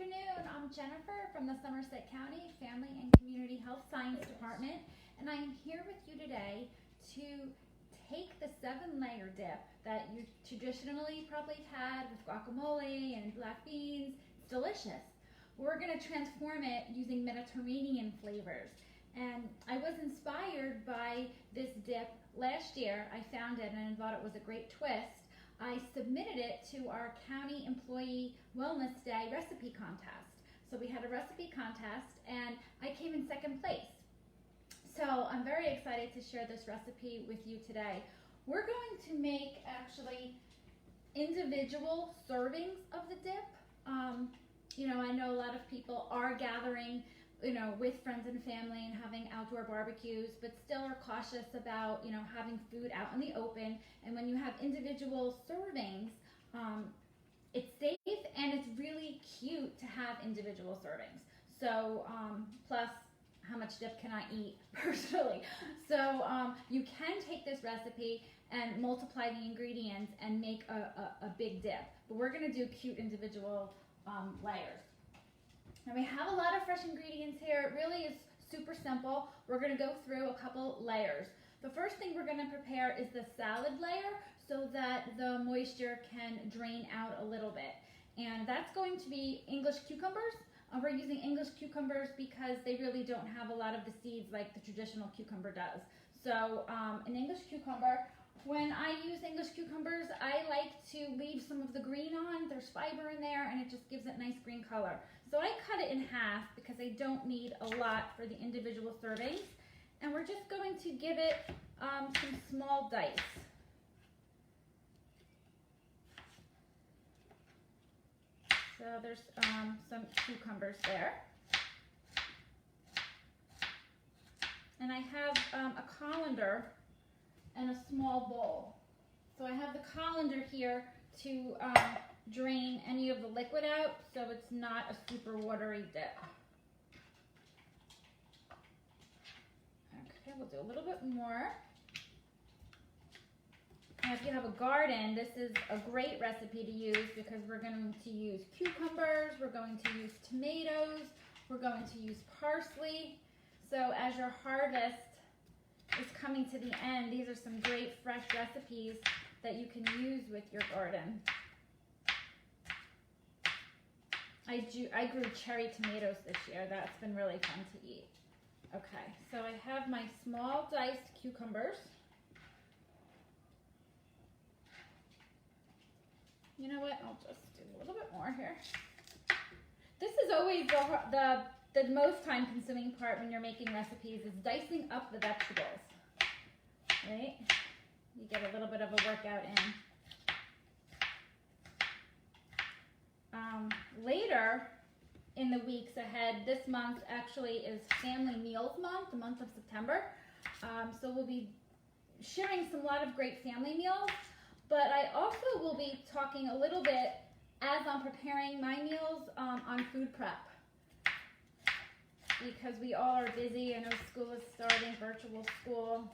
afternoon. I'm Jennifer from the Somerset County Family and Community Health Science Department, and I'm here with you today to take the 7-layer dip that you traditionally probably had with guacamole and black beans. It's delicious. We're going to transform it using Mediterranean flavors. And I was inspired by this dip last year. I found it and I thought it was a great twist. I submitted it to our County Employee Wellness Day recipe contest. So we had a recipe contest and I came in second place. So I'm very excited to share this recipe with you today. We're going to make actually individual servings of the dip. I know a lot of people are gathering with friends and family and having outdoor barbecues, but still are cautious about, having food out in the open. And when you have individual servings, it's safe and it's really cute to have individual servings. So, plus, how much dip can I eat personally? So, you can take this recipe and multiply the ingredients and make a big dip. But we're gonna do cute individual layers. Now we have a lot of fresh ingredients here. It really is super simple. We're going to go through a couple layers. The first thing we're going to prepare is the salad layer so that the moisture can drain out a little bit. And that's going to be English cucumbers. We're using English cucumbers because they really don't have a lot of the seeds like the traditional cucumber does. So an English cucumber. When I use English cucumbers, I like to leave some of the green on. There's fiber in there and it just gives it nice green color. So I cut it in half because I don't need a lot for the individual servings. And we're just going to give it some small dice. So there's some cucumbers there. And I have a colander and a small bowl. So I have the colander here to drain any of the liquid out so it's not a super watery dip. Okay, we'll do a little bit more. Now if you have a garden, this is a great recipe to use because we're going to use cucumbers, we're going to use tomatoes, we're going to use parsley. So as your harvest is coming to the end, these are some great fresh recipes that you can use with your garden. I grew cherry tomatoes this year. That's been really fun to eat. Okay, so I have my small diced cucumbers. You know what? I'll just do a little bit more here. This is always the most time consuming part when you're making recipes is dicing up the vegetables. Right? You get a little bit of a workout in. Later in the weeks ahead, this month actually is Family Meals Month, the month of September. So we'll be sharing a lot of great family meals, but I also will be talking a little bit as I'm preparing my meals on food prep. Because we all are busy. I know school is starting, virtual school.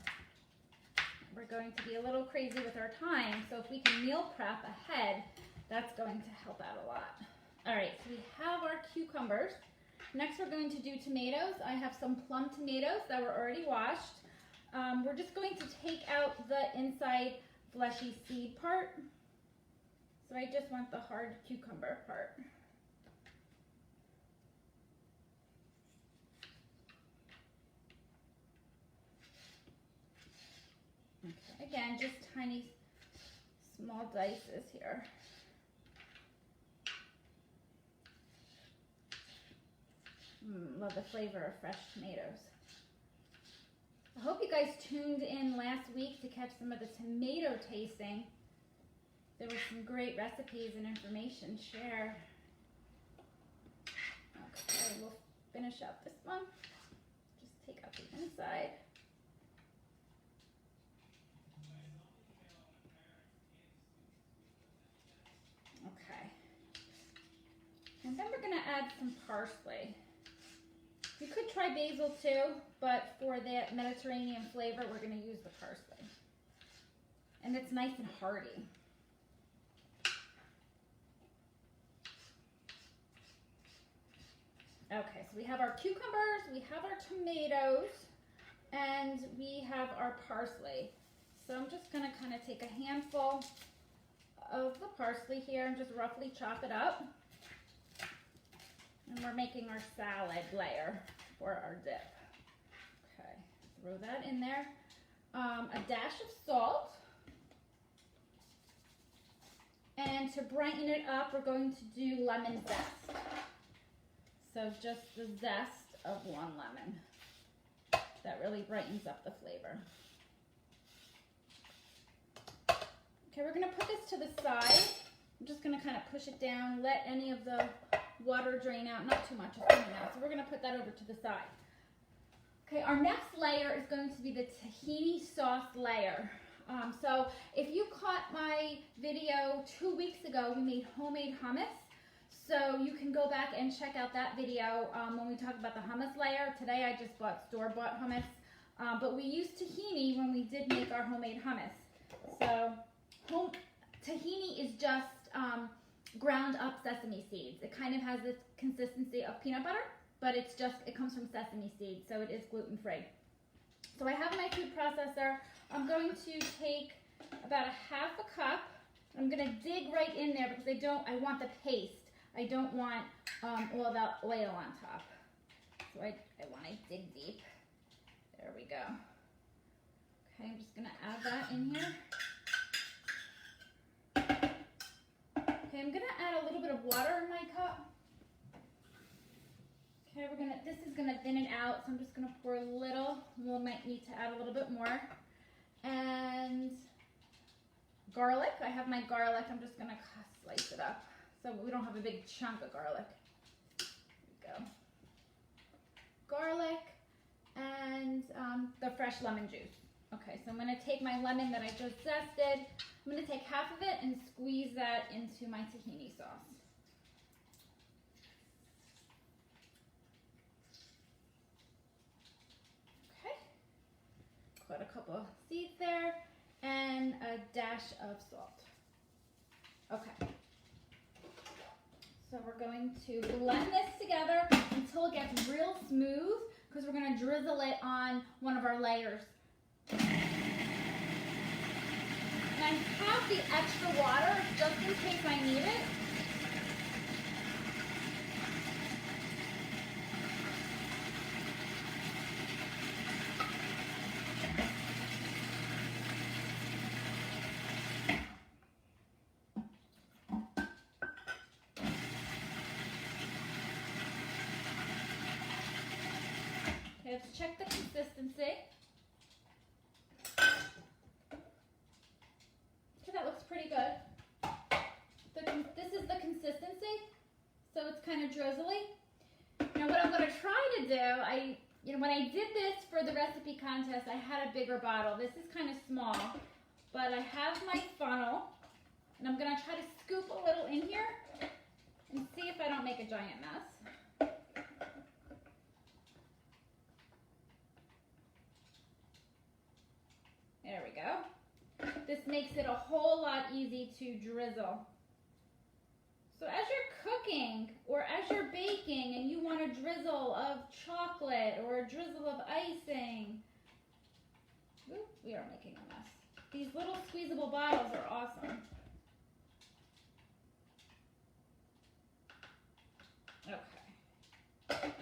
We're going to be a little crazy with our time, so if we can meal prep ahead, that's going to help out a lot. All right, so we have our cucumbers. Next we're going to do tomatoes. I have some plum tomatoes that were already washed. We're just going to take out the inside fleshy seed part. So I just want the hard cucumber part. Okay, again, just tiny, small dices here. Love the flavor of fresh tomatoes. I hope you guys tuned in last week to catch some of the tomato tasting. There were some great recipes and information shared. Okay, we'll finish up this one. Just take out the inside. Okay. And then we're going to add some parsley. You could try basil too, but for that Mediterranean flavor, we're going to use the parsley. And it's nice and hearty. Okay, so we have our cucumbers, we have our tomatoes, and we have our parsley. So I'm just gonna kind of take a handful of the parsley here and just roughly chop it up. And we're making our salad layer for our dip. Okay, throw that in there. A dash of salt. And to brighten it up, we're going to do lemon zest. So just the zest of one lemon. That really brightens up the flavor. Okay, we're gonna put this to the side. I'm just gonna kind of push it down, let any of the water drain out, not too much, it's coming out. So we're gonna put that over to the side. Okay, our next layer is going to be the tahini sauce layer. So if you caught my video 2 weeks ago, we made homemade hummus. So you can go back and check out that video when we talk about the hummus layer. Today I just bought store-bought hummus, but we used tahini when we did make our homemade hummus. So tahini is just ground up sesame seeds. It kind of has this consistency of peanut butter, but it comes from sesame seeds, so it is gluten-free. So I have my food processor. I'm going to take about a half a cup. I'm gonna dig right in there because I want the paste. I don't want all that oil on top. So I want to dig deep. There we go. Okay, I'm just gonna add that in here. Okay, I'm gonna add a little bit of water in my cup. Okay, this is gonna thin it out, so I'm just gonna pour a little. We might need to add a little bit more. And garlic, I have my garlic. I'm just gonna slice it up so we don't have a big chunk of garlic. There we go. Garlic and the fresh lemon juice. Okay, so I'm gonna take my lemon that I just zested. I'm gonna take half of it and squeeze that into my tahini sauce. Okay, put a couple of seeds there and a dash of salt. Okay, so we're going to blend this together until it gets real smooth because we're gonna drizzle it on one of our layers. And I have the extra water just in case I need it. Okay, let's check the consistency. That looks pretty good. This is the consistency, so it's kind of drizzly. Now what I'm going to try to do, when I did this for the recipe contest, I had a bigger bottle. This is kind of small, but I have my funnel, and I'm going to try to scoop a little in here and see if I don't make a giant mess. There we go. This makes it a whole lot easy to drizzle. So as you're cooking or as you're baking and you want a drizzle of chocolate or a drizzle of icing, ooh, we are making a mess. These little squeezable bottles are awesome. Okay.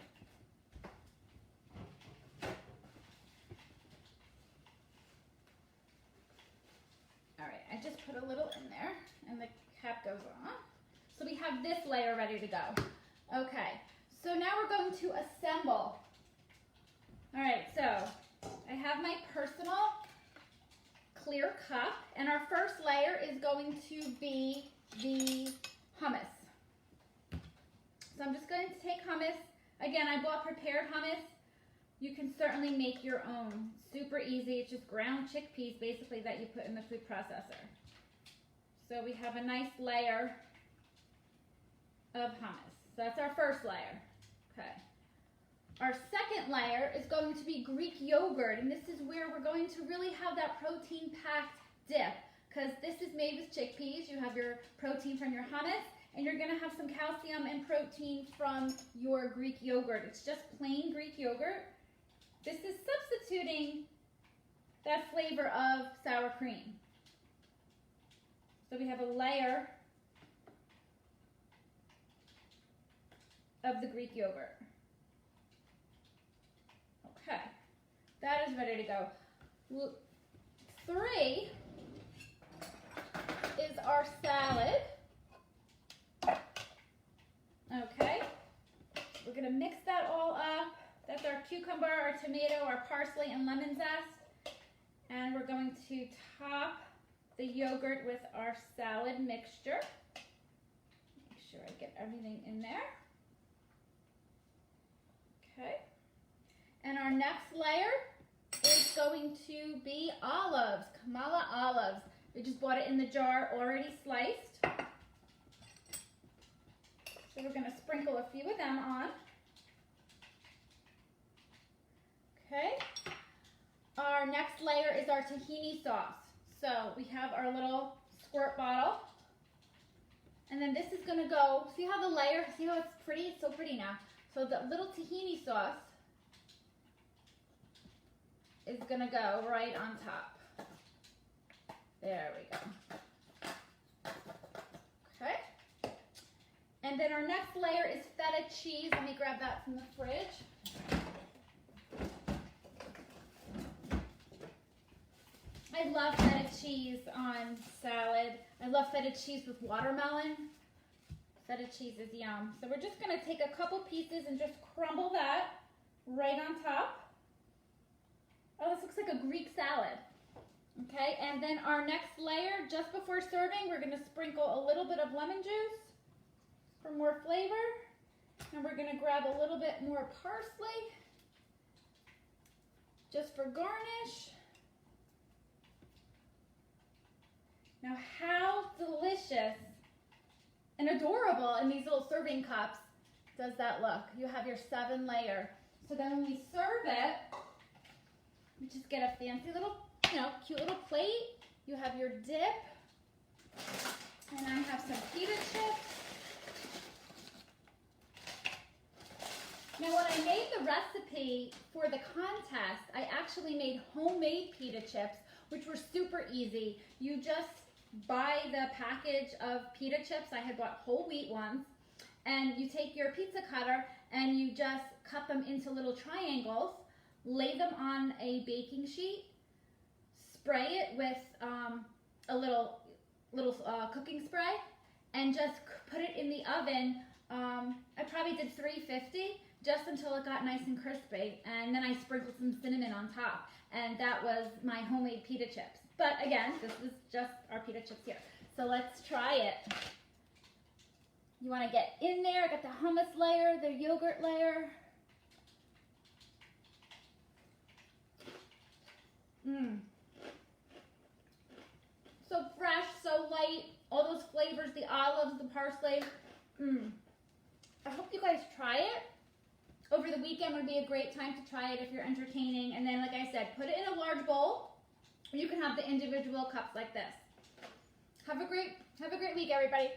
I just put a little in there and the cap goes on. So we have this layer ready to go. Okay, so now we're going to assemble. All right, so I have my personal clear cup and our first layer is going to be the hummus. So I'm just going to take hummus. Again, I bought prepared hummus. You can certainly make your own. Super easy. It's just ground chickpeas basically that you put in the food processor. So we have a nice layer of hummus. So that's our first layer. Okay. Our second layer is going to be Greek yogurt, and this is where we're going to really have that protein-packed dip because this is made with chickpeas. You have your protein from your hummus, and you're gonna have some calcium and protein from your Greek yogurt. It's just plain Greek yogurt. This is substituting that flavor of sour cream. So we have a layer of the Greek yogurt. Okay, that is ready to go. 3 is our salad. Okay, we're gonna mix that all up. That's our cucumber, our tomato, our parsley, and lemon zest. And we're going to top the yogurt with our salad mixture. Make sure I get everything in there. Okay. And our next layer is going to be olives, Kamala olives. We just bought it in the jar already sliced. So we're going to sprinkle a few of them on. Okay. Our next layer is our tahini sauce. So we have our little squirt bottle. And then this is going to go, see how the layer, see how it's pretty? It's so pretty now. So the little tahini sauce is going to go right on top. There we go. Okay. And then our next layer is feta cheese. Let me grab that from the fridge. I love feta cheese on salad. I love feta cheese with watermelon. Feta cheese is yum. So we're just going to take a couple pieces and just crumble that right on top. Oh, this looks like a Greek salad. Okay, and then our next layer, just before serving, we're going to sprinkle a little bit of lemon juice for more flavor. And we're going to grab a little bit more parsley just for garnish. Now, how delicious and adorable in these little serving cups does that look? You have your 7-layer. So then when we serve it, you just get a fancy little, cute little plate. You have your dip. And I have some pita chips. Now, when I made the recipe for the contest, I actually made homemade pita chips, which were super easy. You just buy the package of pita chips. I had bought whole wheat ones. And you take your pizza cutter and you just cut them into little triangles, lay them on a baking sheet, spray it with a little cooking spray, and just put it in the oven. I probably did 350 just until it got nice and crispy, and then I sprinkled some cinnamon on top, and that was my homemade pita chips. But again, this is just our pita chips here. So let's try it. You want to get in there. I got the hummus layer, the yogurt layer. So fresh, so light, all those flavors, the olives, the parsley. I hope you guys try it. Over the weekend would be a great time to try it if you're entertaining. And then, like I said, put it in a large bowl. You can have the individual cups like this. Have a great week, everybody.